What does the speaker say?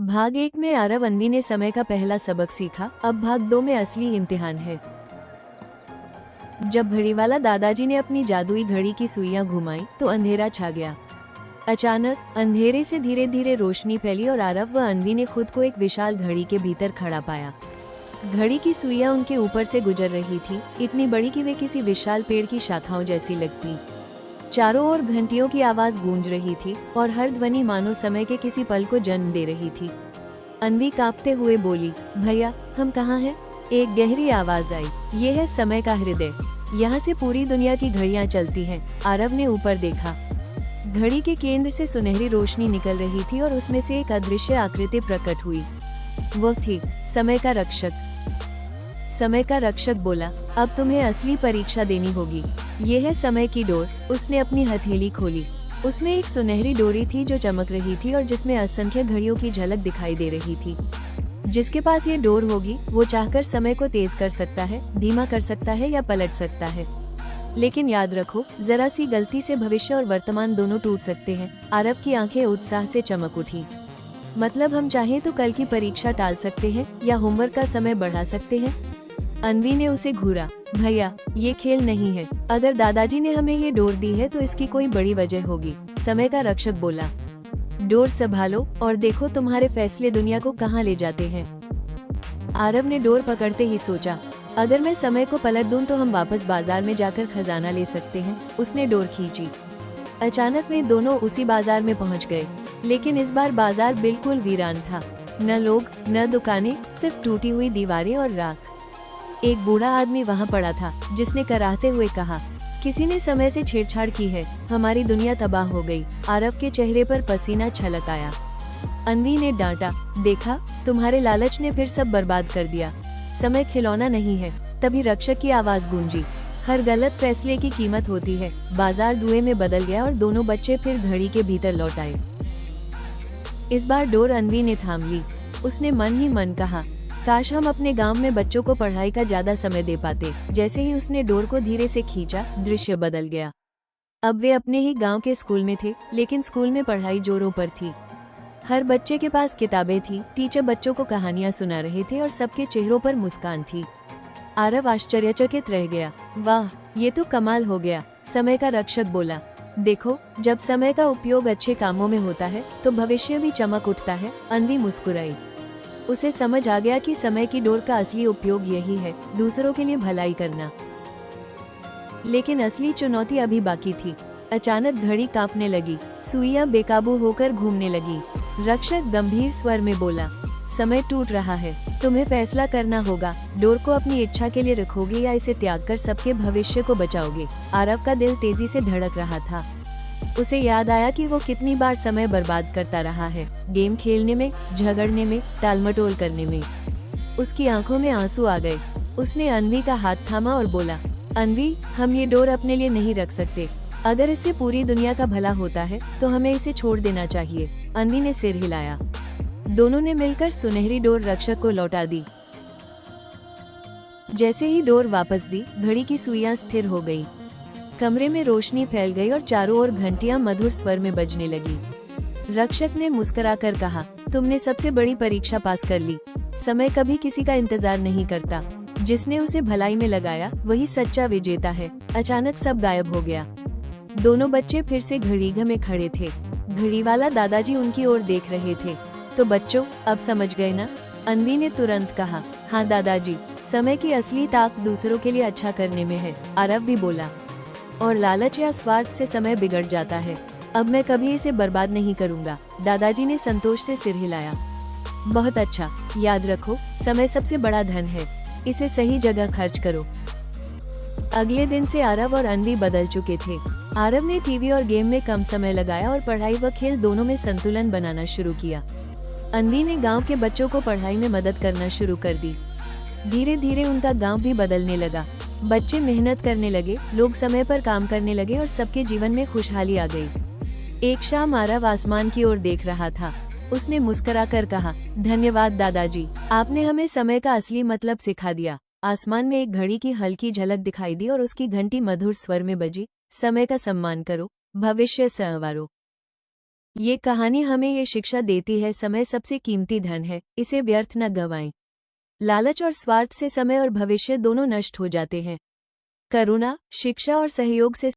भाग 1 में आरव अन्वी ने समय का पहला सबक सीखा। अब भाग 2 में असली इम्तिहान है। जब घड़ीवाला दादाजी ने अपनी जादुई घड़ी की सुइयां घुमाई तो अंधेरा छा गया। अचानक अंधेरे से धीरे धीरे रोशनी फैली और आरव व अन्वी ने खुद को एक विशाल घड़ी के भीतर खड़ा पाया। घड़ी की सुइयां उनके ऊपर से गुजर रही थी, इतनी बड़ी कि वे किसी विशाल पेड़ की शाखाओं जैसी लगती। चारों ओर घंटियों की आवाज गूंज रही थी और हर ध्वनि मानो समय के किसी पल को जन्म दे रही थी। अन्वी कांपते हुए बोली, भैया हम कहाँ हैं? एक गहरी आवाज आई, ये है समय का हृदय, यहाँ से पूरी दुनिया की घड़ियाँ चलती हैं। आरव ने ऊपर देखा। घड़ी के केंद्र से सुनहरी रोशनी निकल रही थी और उसमें से एक अदृश्य आकृति प्रकट हुई। वह थी समय का रक्षक। समय का रक्षक बोला, अब तुम्हें असली परीक्षा देनी होगी। ये है समय की डोर। उसने अपनी हथेली खोली। उसमें एक सुनहरी डोरी थी जो चमक रही थी और जिसमें असंख्य घड़ियों की झलक दिखाई दे रही थी। जिसके पास ये डोर होगी वो चाहकर समय को तेज कर सकता है, धीमा कर सकता है या पलट सकता है। लेकिन याद रखो, जरा सी गलती से भविष्य और वर्तमान दोनों टूट सकते हैं। आरव की आंखें उत्साह से चमक उठी। मतलब हम चाहें तो कल की परीक्षा टाल सकते हैं या होमवर्क का समय बढ़ा सकते हैं? अन्वी ने उसे घूरा। भैया ये खेल नहीं है। अगर दादाजी ने हमें ये डोर दी है तो इसकी कोई बड़ी वजह होगी। समय का रक्षक बोला। डोर संभालो और देखो तुम्हारे फैसले दुनिया को कहाँ ले जाते हैं। आरव ने डोर पकड़ते ही सोचा, अगर मैं समय को पलट दूं तो हम वापस बाजार में जाकर खजाना ले सकते हैं। उसने डोर खींची। अचानक वे दोनों उसी बाजार में पहुंच गए, लेकिन इस बार बाजार बिल्कुल वीरान था। न लोग, न दुकानें, सिर्फ टूटी हुई दीवारें और राख। एक बूढ़ा आदमी वहां पड़ा था, जिसने कराहते हुए कहा, किसी ने समय से छेड़छाड़ की है, हमारी दुनिया तबाह हो गई। आरव के चेहरे पर पसीना छलक आया। अन्वी ने डांटा, देखा, तुम्हारे लालच ने फिर सब बर्बाद कर दिया। समय खिलौना नहीं है। तभी रक्षक की आवाज गूंजी, हर गलत फैसले की कीमत होती है। बाजार धुएं में बदल गया और दोनों बच्चे फिर घड़ी के भीतर लौट आए। इस बार डोर अन्वी ने थाम ली। उसने मन ही मन कहा, काश हम अपने गांव में बच्चों को पढ़ाई का ज्यादा समय दे पाते। जैसे ही उसने डोर को धीरे से खींचा, दृश्य बदल गया। अब वे अपने ही गांव के स्कूल में थे, लेकिन स्कूल में पढ़ाई जोरों पर थी। हर बच्चे के पास किताबें थी, टीचर बच्चों को कहानियां सुना रहे थे और सबके चेहरों पर मुस्कान थी। आरव आश्चर्यचकित रह गया। वाह, ये तो कमाल हो गया। समय का रक्षक बोला, देखो, जब समय का उपयोग अच्छे कामों में होता है तो भविष्य भी चमक उठता है। अन्वी मुस्कुराई। उसे समझ आ गया कि समय की डोर का असली उपयोग यही है, दूसरों के लिए भलाई करना। लेकिन असली चुनौती अभी बाकी थी। अचानक घड़ी कांपने लगी, सुइयां बेकाबू होकर घूमने लगी। रक्षक गंभीर स्वर में बोला, समय टूट रहा है, तुम्हें फैसला करना होगा। डोर को अपनी इच्छा के लिए रखोगे या इसे त्याग कर सबके भविष्य को बचाओगे? आरव का दिल तेजी से धड़क रहा था। उसे याद आया कि वो कितनी बार समय बर्बाद करता रहा है, गेम खेलने में, झगड़ने में, टालमटोल करने में। उसकी आंखों में आंसू आ गए। उसने अन्वी का हाथ थामा और बोला, अन्वी, हम ये डोर अपने लिए नहीं रख सकते। अगर इससे पूरी दुनिया का भला होता है तो हमें इसे छोड़ देना चाहिए। अन्वी ने सिर हिलाया। दोनों ने मिलकर सुनहरी डोर रक्षक को लौटा दी। जैसे ही डोर वापस दी, घड़ी की सुइयां स्थिर हो गई। कमरे में रोशनी फैल गई और चारों ओर घंटियां मधुर स्वर में बजने लगी। रक्षक ने मुस्कुराकर कहा, तुमने सबसे बड़ी परीक्षा पास कर ली। समय कभी किसी का इंतजार नहीं करता। जिसने उसे भलाई में लगाया वही सच्चा विजेता है। अचानक सब गायब हो गया। दोनों बच्चे फिर से घड़ीघर में खड़े थे। घड़ीवाला दादाजी उनकी ओर देख रहे थे। तो बच्चों, अब समझ गए ना? अन्वी ने तुरंत कहा, हाँ दादाजी, समय की असली ताकत दूसरों के लिए अच्छा करने में है। आरव भी बोला, और लालच या स्वार्थ से समय बिगड़ जाता है। अब मैं कभी इसे बर्बाद नहीं करूंगा। दादाजी ने संतोष से सिर हिलाया। बहुत अच्छा, याद रखो, समय सबसे बड़ा धन है, इसे सही जगह खर्च करो। अगले दिन से आरव और अन्वी बदल चुके थे। आरव ने टीवी और गेम में कम समय लगाया और पढ़ाई व खेल दोनों में संतुलन बनाना शुरू किया। अन्वी ने गांव के बच्चों को पढ़ाई में मदद करना शुरू कर दी। धीरे धीरे उनका गांव भी बदलने लगा। बच्चे मेहनत करने लगे, लोग समय पर काम करने लगे और सबके जीवन में खुशहाली आ गई। एक शाम आरव आसमान की ओर देख रहा था। उसने मुस्कुराकर कहा, धन्यवाद दादाजी, आपने हमें समय का असली मतलब सिखा दिया। आसमान में एक घड़ी की हल्की झलक दिखाई दी और उसकी घंटी मधुर स्वर में बजी, समय का सम्मान करो, भविष्य संवारो। ये कहानी हमें ये शिक्षा देती है, समय सबसे कीमती धन है, इसे व्यर्थ न गंवाएं। लालच और स्वार्थ से समय और भविष्य दोनों नष्ट हो जाते हैं। करुणा, शिक्षा और सहयोग से